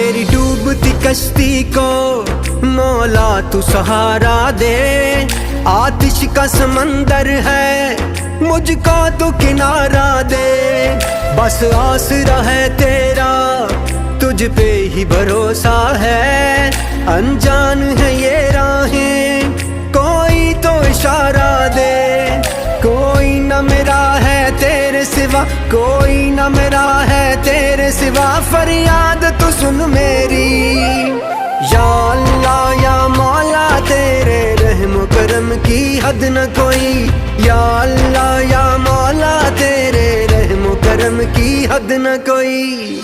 मेरी डूबती कश्ती को मौला तू सहारा दे। आतिश का समंदर है, मुझको तू किनारा दे। बस आसरा है तेरा, तुझ पे ही भरोसा है। अनजान है ये राहें, कोई तो इशारा दे। कोई न मेरा है तेरे सिवा, कोई न मेरा है तेरे सिवा। फरियाद तू सुन मेरी, या अल्लाह या मौला तेरे रहम करम की हद न कोई। या अल्लाह या मौला तेरे रहम करम की हद न कोई।